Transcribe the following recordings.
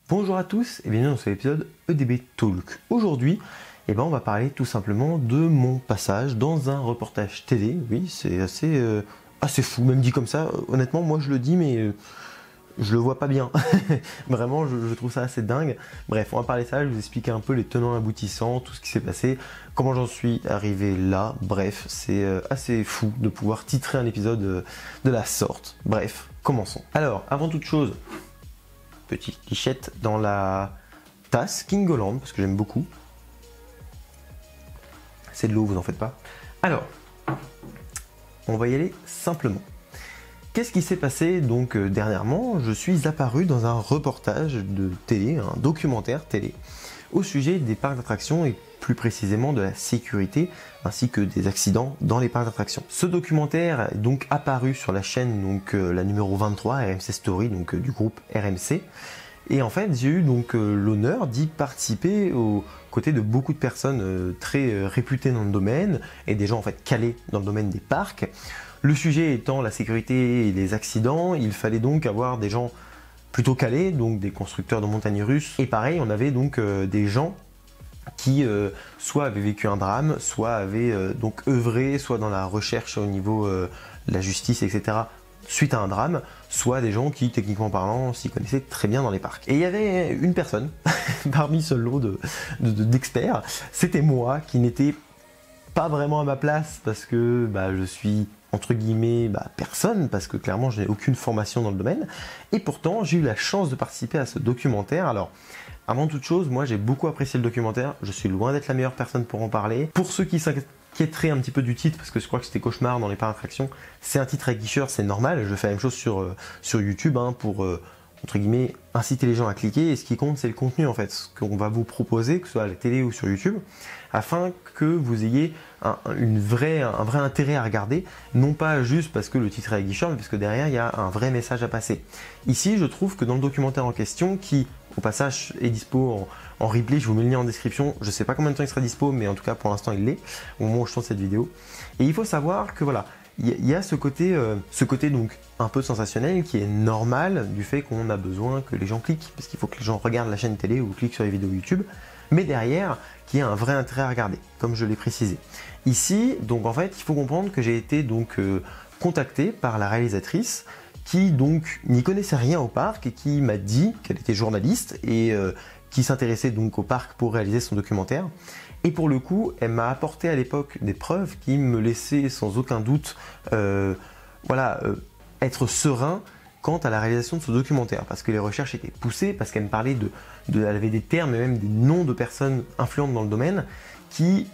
Bonjour à tous et bienvenue dans cet épisode EDB Talk. Aujourd'hui, on va parler tout simplement de mon passage dans un reportage télé. Oui, c'est assez fou, même dit comme ça. Honnêtement, moi je le dis, mais je le vois pas bien. Vraiment, je trouve ça assez dingue. Bref, on va parler de ça, je vais vous expliquer un peu les tenants aboutissants, tout ce qui s'est passé, comment j'en suis arrivé là. Bref, c'est assez fou de pouvoir titrer un épisode de la sorte. Bref, commençons. Alors, avant toute chose, petite lichette dans la tasse Kingoland, parce que j'aime beaucoup. C'est de l'eau, vous en faites pas. Alors, on va y aller simplement. Qu'est-ce qui s'est passé donc dernièrement? Je suis apparu dans un reportage de télé, un documentaire télé, au sujet des parcs d'attractions et plus précisément de la sécurité ainsi que des accidents dans les parcs d'attractions. Ce documentaire est donc apparu sur la chaîne donc la numéro 23 RMC Story donc du groupe RMC. Et en fait, j'ai eu donc l'honneur d'y participer aux côtés de beaucoup de personnes très réputées dans le domaine et des gens en fait calés dans le domaine des parcs. Le sujet étant la sécurité et les accidents, il fallait donc avoir des gens plutôt calés, donc des constructeurs de montagnes russes. Et pareil, on avait donc des gens qui soit avaient vécu un drame, soit avaient donc œuvré, soit dans la recherche au niveau de la justice, etc. suite à un drame, soit des gens qui, techniquement parlant, s'y connaissaient très bien dans les parcs. Et il y avait une personne, parmi ce lot d'experts, c'était moi qui n'étais pas vraiment à ma place parce que je suis entre guillemets personne, parce que clairement je n'ai aucune formation dans le domaine, et pourtant j'ai eu la chance de participer à ce documentaire. Alors avant toute chose, moi j'ai beaucoup apprécié le documentaire, je suis loin d'être la meilleure personne pour en parler. Pour ceux qui s'inquiéteraient un petit peu du titre, parce que je crois que c'était cauchemar dans les parcs d'attractions, c'est un titre aguicheur, c'est normal, je fais la même chose sur YouTube pour entre guillemets inciter les gens à cliquer, et ce qui compte c'est le contenu en fait, ce qu'on va vous proposer, que ce soit à la télé ou sur YouTube, afin que vous ayez un vrai intérêt à regarder, non pas juste parce que le titre est aguicheur, mais parce que derrière il y a un vrai message à passer. Ici je trouve que dans le documentaire en question, qui au passage est dispo en replay, je vous mets le lien en description, je sais pas combien de temps il sera dispo, mais en tout cas pour l'instant il l'est, au moment où je tourne cette vidéo, et il faut savoir que voilà, il y a ce côté donc un peu sensationnel qui est normal du fait qu'on a besoin que les gens cliquent, parce qu'il faut que les gens regardent la chaîne télé ou cliquent sur les vidéos YouTube, mais derrière, qu'il y a un vrai intérêt à regarder, comme je l'ai précisé. Ici, donc en fait, il faut comprendre que j'ai été donc contacté par la réalisatrice qui donc n'y connaissait rien au parc et qui m'a dit qu'elle était journaliste et qui s'intéressait donc au parc pour réaliser son documentaire. Et pour le coup, elle m'a apporté à l'époque des preuves qui me laissaient sans aucun doute être serein quant à la réalisation de ce documentaire, parce que les recherches étaient poussées, parce qu'elle me parlait elle avait des termes et même des noms de personnes influentes dans le domaine qui,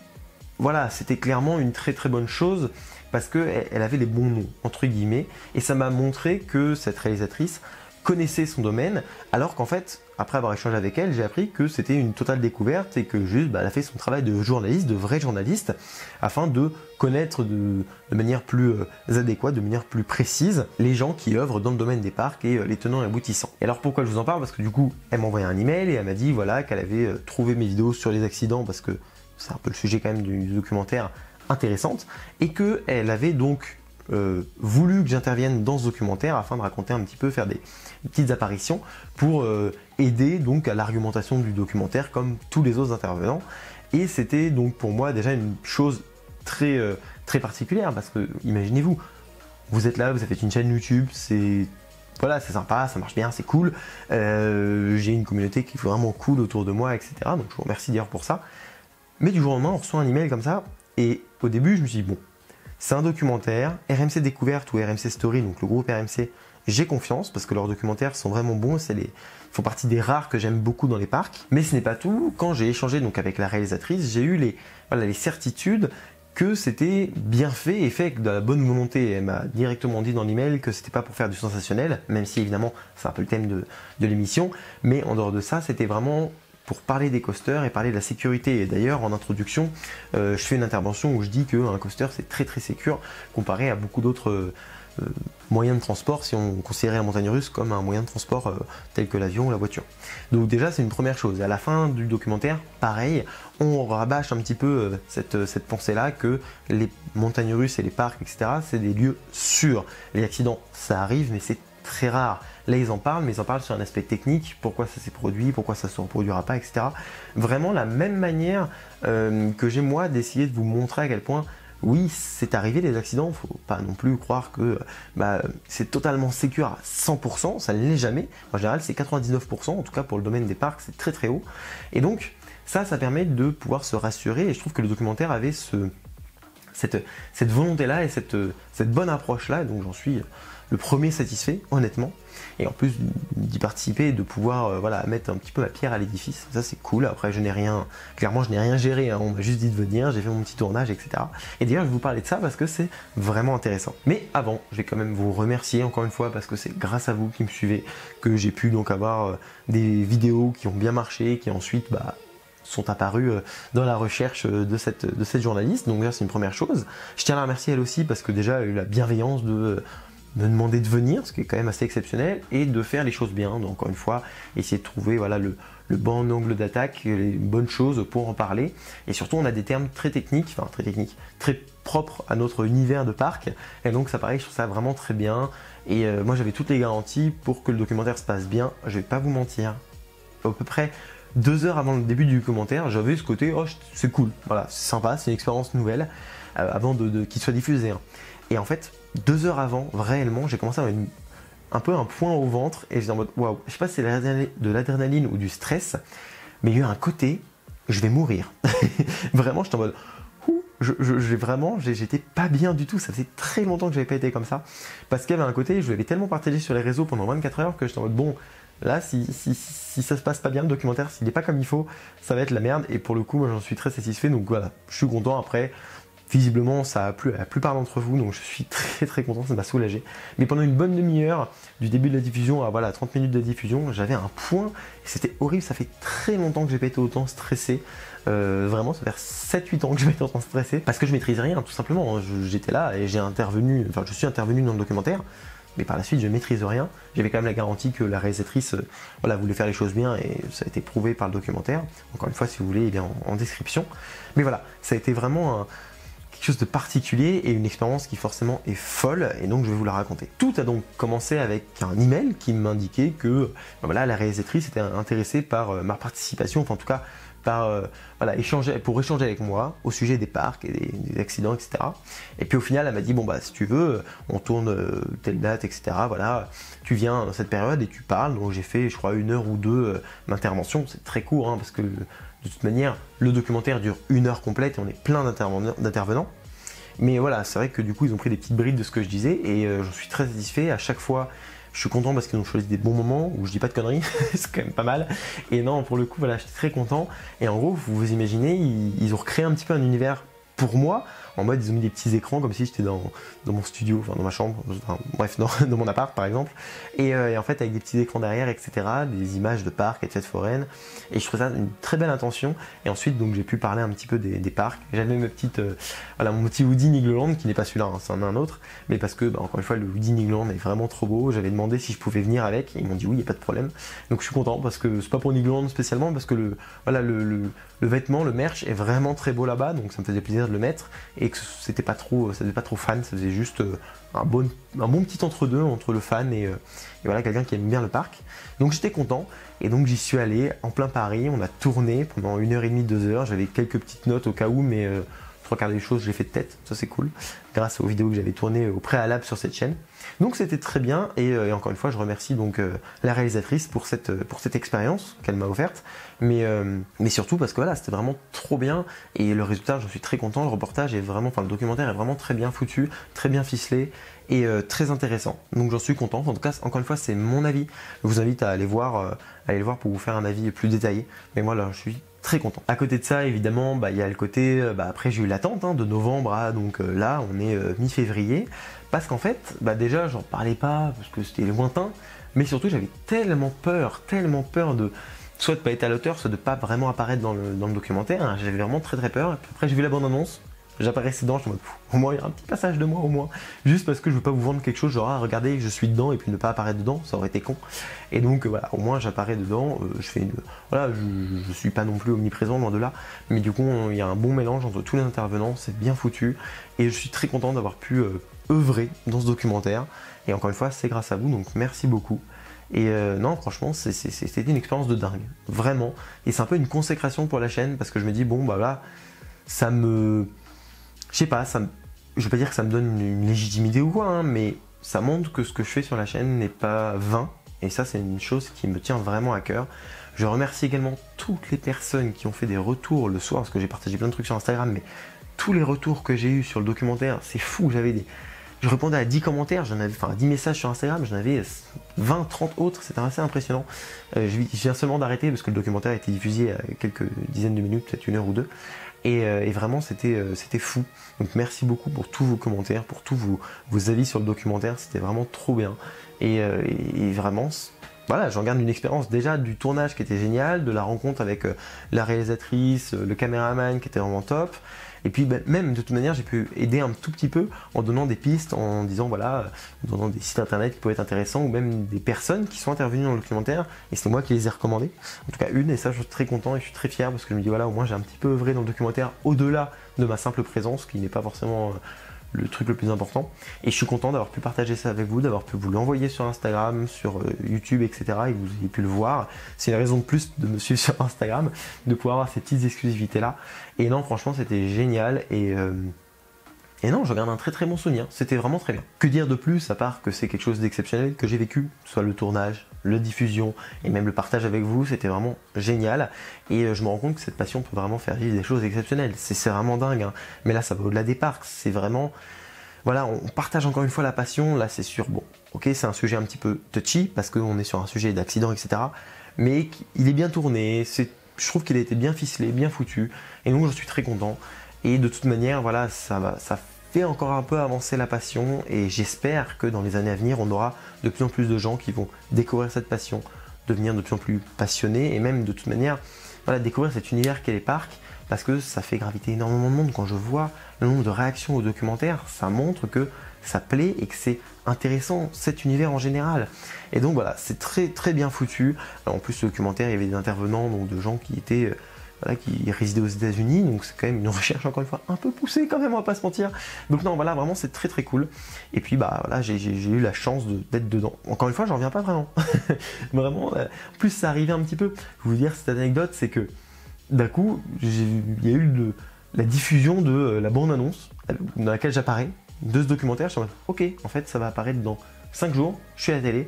voilà, c'était clairement une très très bonne chose, parce qu'elle avait les bons noms, entre guillemets, et ça m'a montré que cette réalisatrice connaissait son domaine, alors qu'en fait, après avoir échangé avec elle, j'ai appris que c'était une totale découverte et que juste elle a fait son travail de journaliste, de vrai journaliste, afin de connaître de manière plus adéquate, de manière plus précise, les gens qui œuvrent dans le domaine des parcs et les tenants et aboutissants. Et alors pourquoi je vous en parle? Parce que du coup, elle m'a envoyé un email et elle m'a dit voilà qu'elle avait trouvé mes vidéos sur les accidents, parce que c'est un peu le sujet quand même du documentaire, intéressante, et qu'elle avait donc voulu que j'intervienne dans ce documentaire afin de raconter un petit peu, faire des petites apparitions pour aider donc à l'argumentation du documentaire comme tous les autres intervenants. Et c'était donc pour moi déjà une chose très particulière, parce que imaginez-vous, vous êtes là, vous avez une chaîne YouTube, c'est sympa, ça marche bien, c'est cool, j'ai une communauté qui est vraiment cool autour de moi, etc. Donc je vous remercie d'ailleurs pour ça. Mais du jour au lendemain, on reçoit un email comme ça, et au début je me suis dit bon, c'est un documentaire, RMC Découverte ou RMC Story, donc le groupe RMC, j'ai confiance parce que leurs documentaires sont vraiment bons, ils font partie des rares que j'aime beaucoup dans les parcs. Mais ce n'est pas tout, quand j'ai échangé donc avec la réalisatrice, j'ai eu les certitudes que c'était bien fait et fait avec de la bonne volonté. Elle m'a directement dit dans l'email que c'était pas pour faire du sensationnel, même si évidemment c'est un peu le thème de l'émission, mais en dehors de ça, c'était vraiment pour parler des coasters et parler de la sécurité. Et d'ailleurs, en introduction, je fais une intervention où je dis qu'un coaster c'est très très sécure comparé à beaucoup d'autres moyens de transport, si on considérait la montagne russe comme un moyen de transport tel que l'avion ou la voiture. Donc déjà c'est une première chose. Et à la fin du documentaire, pareil, on rabâche un petit peu cette pensée-là que les montagnes russes et les parcs, etc., c'est des lieux sûrs. Les accidents, ça arrive, mais c'est très rare. Là ils en parlent, mais ils en parlent sur un aspect technique, pourquoi ça s'est produit, pourquoi ça se reproduira pas, etc. Vraiment la même manière que j'ai moi d'essayer de vous montrer à quel point oui, c'est arrivé les accidents, faut pas non plus croire que c'est totalement sécure à 100%, ça ne l'est jamais. En général, c'est 99%, en tout cas pour le domaine des parcs, c'est très très haut. Et donc, ça permet de pouvoir se rassurer, et je trouve que le documentaire avait cette volonté-là et cette bonne approche-là, donc j'en suis le premier satisfait, honnêtement. Et en plus d'y participer et de pouvoir mettre un petit peu ma pierre à l'édifice, ça c'est cool. Après clairement je n'ai rien géré, hein. On m'a juste dit de venir, j'ai fait mon petit tournage, etc. Et d'ailleurs je vais vous parler de ça parce que c'est vraiment intéressant. Mais avant, je vais quand même vous remercier encore une fois parce que c'est grâce à vous qui me suivez que j'ai pu donc avoir des vidéos qui ont bien marché, qui ensuite sont apparues dans la recherche de cette journaliste. Donc c'est une première chose. Je tiens à la remercier elle aussi parce que déjà elle a eu la bienveillance de me demander de venir, ce qui est quand même assez exceptionnel, et de faire les choses bien. Donc encore une fois, essayer de trouver le bon angle d'attaque, les bonnes choses pour en parler. Et surtout, on a des termes très techniques, très propres à notre univers de parc. Et donc ça pareil, je trouve ça vraiment très bien. Et moi j'avais toutes les garanties pour que le documentaire se passe bien. Je vais pas vous mentir, à peu près 2 heures avant le début du documentaire, j'avais ce côté, oh c'est cool, voilà, c'est sympa, c'est une expérience nouvelle, avant qu'il soit diffusé. Hein. Et en fait, 2 heures avant, réellement, j'ai commencé à avoir un peu un point au ventre et j'étais en mode waouh, je sais pas si c'est de l'adrénaline ou du stress, mais il y a eu un côté, je vais mourir. Vraiment, j'étais en mode j'étais pas bien du tout, ça faisait très longtemps que j'avais pas été comme ça, parce qu'il y avait un côté, je l'avais tellement partagé sur les réseaux pendant 24 heures que j'étais en mode bon, là si ça se passe pas bien le documentaire, s'il est pas comme il faut, ça va être la merde, et pour le coup, moi j'en suis très satisfait, donc voilà, je suis content. Après, visiblement, ça a plu à la plupart d'entre vous, donc je suis très très content, ça m'a soulagé. Mais pendant une bonne demi-heure, du début de la diffusion à 30 minutes de diffusion, j'avais un point, et c'était horrible, ça fait très longtemps que j'ai pas été autant stressé. Vraiment, ça fait 7-8 ans que je vais être autant stressé, parce que je maîtrise rien, tout simplement. J'étais là et je suis intervenu dans le documentaire, mais par la suite, je maîtrise rien. J'avais quand même la garantie que la réalisatrice voulait faire les choses bien, et ça a été prouvé par le documentaire. Encore une fois, si vous voulez, il est en description. Mais voilà, ça a été vraiment quelque chose de particulier et une expérience qui forcément est folle, et donc je vais vous la raconter. Tout a donc commencé avec un email qui m'indiquait que la réalisatrice était intéressée par ma participation, enfin en tout cas pour échanger avec moi au sujet des parcs et des accidents, etc. Et puis au final, elle m'a dit bon si tu veux, on tourne telle date, etc. Voilà, tu viens dans cette période et tu parles. Donc j'ai fait, je crois, 1 heure ou 2 d'intervention. C'est très court, hein, parce que de toute manière, le documentaire dure 1 heure complète et on est plein d'intervenants. Mais voilà, c'est vrai que du coup, ils ont pris des petites brides de ce que je disais, et j'en suis très satisfait. À chaque fois, je suis content parce qu'ils ont choisi des bons moments où je dis pas de conneries, c'est quand même pas mal. Et non, pour le coup, voilà, j'étais très content. Et en gros, vous imaginez, ils ont recréé un petit peu un univers pour moi, en mode ils ont mis des petits écrans comme si j'étais dans mon studio, enfin dans ma chambre, bref, dans mon appart par exemple, et en fait avec des petits écrans derrière, etc., des images de parcs et de fêtes foraines, et je trouve ça une très belle intention. Et ensuite donc j'ai pu parler un petit peu des parcs. J'avais mon petit Woody Nigloland, qui n'est pas celui-là, hein, c'en est un autre, mais parce que encore une fois le Woody Nigloland est vraiment trop beau. J'avais demandé si je pouvais venir avec, et ils m'ont dit oui, il n'y a pas de problème. Donc je suis content, parce que c'est pas pour Nigloland spécialement, parce que le vêtement, le merch est vraiment très beau là-bas, donc ça me faisait plaisir de le mettre, et que ça faisait pas trop fan, ça faisait juste un bon petit entre-deux entre le fan et voilà, quelqu'un qui aime bien le parc. Donc j'étais content, et donc j'y suis allé en plein Paris. On a tourné pendant 1h30, 2 heures. J'avais quelques petites notes au cas où, mais 3/4 des choses, je l'ai fait de tête, ça c'est cool, grâce aux vidéos que j'avais tournées au préalable sur cette chaîne. Donc c'était très bien, et encore une fois, je remercie donc la réalisatrice pour cette expérience qu'elle m'a offerte, mais surtout parce que voilà, c'était vraiment trop bien, et le résultat, j'en suis très content. Le reportage est vraiment, le documentaire est vraiment très bien foutu, très bien ficelé, et très intéressant. Donc j'en suis content. En tout cas, encore une fois, c'est mon avis. Je vous invite à aller le voir pour vous faire un avis plus détaillé. Mais moi là, je suis très content. À côté de ça, évidemment, il y a le côté, après j'ai eu l'attente de novembre à, donc là on est mi-février, parce qu'en fait, déjà j'en parlais pas parce que c'était lointain, mais surtout j'avais tellement peur de soit de pas être à l'auteur, soit de pas vraiment apparaître dans le documentaire, hein. J'avais vraiment très peur. Et puis après j'ai vu la bande-annonce, j'apparaissais dedans, je me dis au moins il y a un petit passage de moi, au moins, juste parce que je veux pas vous vendre quelque chose genre regardez, je suis dedans, et puis ne pas apparaître dedans, ça aurait été con. Et donc voilà, au moins j'apparais dedans, je suis pas non plus omniprésent, loin de là, mais du coup il y a un bon mélange entre tous les intervenants, c'est bien foutu, et je suis très content d'avoir pu œuvré dans ce documentaire. Et encore une fois, c'est grâce à vous, donc merci beaucoup. Et non, franchement, c'était une expérience de dingue, vraiment. Et c'est un peu une consécration pour la chaîne, parce que je me dis, bon, bah là, ça me... Je sais pas, je veux pas dire que ça me donne une légitimité ou quoi, hein, mais ça montre que ce que je fais sur la chaîne n'est pas vain. Et ça, c'est une chose qui me tient vraiment à cœur. Je remercie également toutes les personnes qui ont fait des retours le soir, parce que j'ai partagé plein de trucs sur Instagram, mais tous les retours que j'ai eu sur le documentaire, c'est fou. Je répondais à 10 commentaires, à 10 messages sur Instagram, j'en avais 20, 30 autres, c'était assez impressionnant. Je viens seulement d'arrêter parce que le documentaire a été diffusé à quelques dizaines de minutes, peut-être 1 heure ou 2. Et vraiment, c'était fou. Donc merci beaucoup pour tous vos commentaires, pour tous vos avis sur le documentaire, c'était vraiment trop bien. Et vraiment, voilà, j'en garde une expérience déjà du tournage qui était génial, de la rencontre avec la réalisatrice, le caméraman qui était vraiment top. Et puis même de toute manière, j'ai pu aider un tout petit peu en donnant des pistes, en disant voilà, en donnant des sites internet qui pouvaient être intéressants ou même des personnes qui sont intervenues dans le documentaire. Et c'est moi qui les ai recommandées. En tout cas une, et ça je suis très content et je suis très fier parce que je me dis voilà, au moins j'ai un petit peu œuvré dans le documentaire au-delà de ma simple présence, qui n'est pas forcément le truc le plus important. Et je suis content d'avoir pu partager ça avec vous, d'avoir pu vous l'envoyer sur Instagram, sur YouTube, etc. et que vous ayez pu le voir. C'est une raison de plus de me suivre sur Instagram, de pouvoir avoir ces petites exclusivités là. Et non, franchement, c'était génial et non, je garde un très très bon souvenir, c'était vraiment très bien. Que dire de plus à part que c'est quelque chose d'exceptionnel que j'ai vécu, soit le tournage, la diffusion et même le partage avec vous, c'était vraiment génial. Et je me rends compte que cette passion peut vraiment faire vivre des choses exceptionnelles, c'est vraiment dingue, hein. Mais là ça va au-delà des parcs, c'est vraiment... Voilà, on partage encore une fois la passion, là c'est sûr, bon, ok, c'est un sujet un petit peu touchy, parce qu'on est sur un sujet d'accident, etc. Mais il est bien tourné, je trouve qu'il a été bien ficelé, bien foutu, et donc je suis très content. Et de toute manière, voilà, ça fait encore un peu avancer la passion et j'espère que dans les années à venir, on aura de plus en plus de gens qui vont découvrir cette passion, devenir de plus en plus passionnés et même de toute manière, voilà, découvrir cet univers qu'est les parcs parce que ça fait graviter énormément de monde. Quand je vois le nombre de réactions au documentaire, ça montre que ça plaît et que c'est intéressant cet univers en général. Et donc voilà, c'est très très bien foutu. Alors, en plus, ce documentaire, il y avait des intervenants, donc de gens qui étaient... Voilà, qui résidait aux États-Unis, donc c'est quand même une recherche encore une fois un peu poussée quand même, on va pas se mentir. Donc non, voilà, vraiment c'est très très cool. Et puis bah voilà, j'ai eu la chance d'être dedans. Encore une fois, j'en reviens pas vraiment. Vraiment, en plus ça arrivait un petit peu. Je vais vous dire cette anecdote, c'est que d'un coup, il y a eu la diffusion de la bande-annonce dans laquelle j'apparais de ce documentaire. Je suis en mode, ok, en fait ça va apparaître dans 5 jours, je suis à la télé.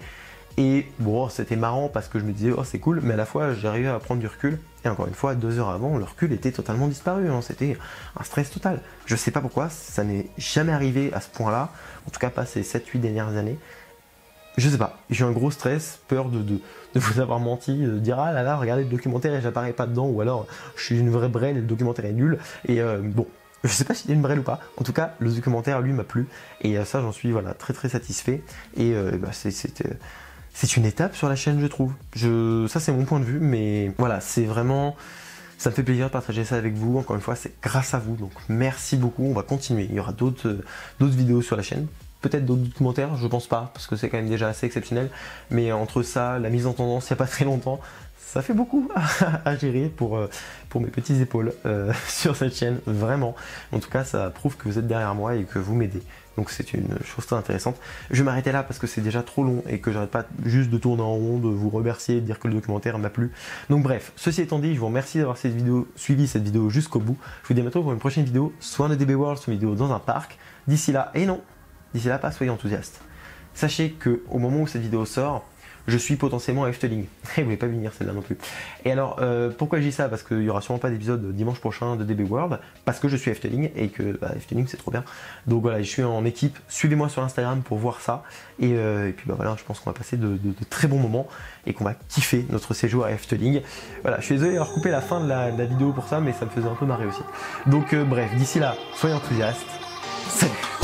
Et bon, c'était marrant parce que je me disais, oh c'est cool, mais à la fois j'arrivais à prendre du recul. Et encore une fois, 2 heures avant, le recul était totalement disparu, hein. C'était un stress total. Je sais pas pourquoi, ça n'est jamais arrivé à ce point-là, en tout cas pas ces 7-8 dernières années. Je sais pas, j'ai eu un gros stress, peur de vous avoir menti, de dire ah là là, regardez le documentaire et j'apparais pas dedans, ou alors je suis une vraie brêle et le documentaire est nul. Et bon, je sais pas si c'était une brêle ou pas, en tout cas le documentaire lui m'a plu, et ça j'en suis voilà, très très satisfait. Et bah, c'est une étape sur la chaîne, je trouve. Ça, c'est mon point de vue, mais voilà, c'est vraiment... Ça me fait plaisir de partager ça avec vous. Encore une fois, c'est grâce à vous, donc merci beaucoup. On va continuer. Il y aura d'autres vidéos sur la chaîne. Peut-être d'autres documentaires, je pense pas, parce que c'est quand même déjà assez exceptionnel. Mais entre ça, la mise en tendance, il n'y a pas très longtemps, ça fait beaucoup à gérer pour mes petites épaules sur cette chaîne, vraiment. En tout cas, ça prouve que vous êtes derrière moi et que vous m'aidez. Donc c'est une chose très intéressante. Je vais m'arrêter là parce que c'est déjà trop long et que j'arrête pas juste de tourner en rond, de vous remercier, de dire que le documentaire m'a plu. Donc bref, ceci étant dit, je vous remercie d'avoir suivi cette vidéo jusqu'au bout. Je vous dis à bientôt pour une prochaine vidéo, soit un DB World, soit une vidéo dans un parc. D'ici là, et non, d'ici là, pas soyez enthousiastes. Sachez que au moment où cette vidéo sort, je suis potentiellement à Efteling. Vous voulez pas venir celle-là non plus. Et alors, pourquoi je dis ça? Parce qu'il n'y aura sûrement pas d'épisode dimanche prochain de DB World, parce que je suis à Efteling et que bah, Efteling c'est trop bien. Donc voilà, je suis en équipe. Suivez-moi sur Instagram pour voir ça. Et puis bah voilà, je pense qu'on va passer de très bons moments et qu'on va kiffer notre séjour à Efteling. Voilà, je suis désolé d'avoir coupé la fin de la vidéo pour ça, mais ça me faisait un peu marrer aussi. Donc bref, d'ici là, soyez enthousiastes. Salut!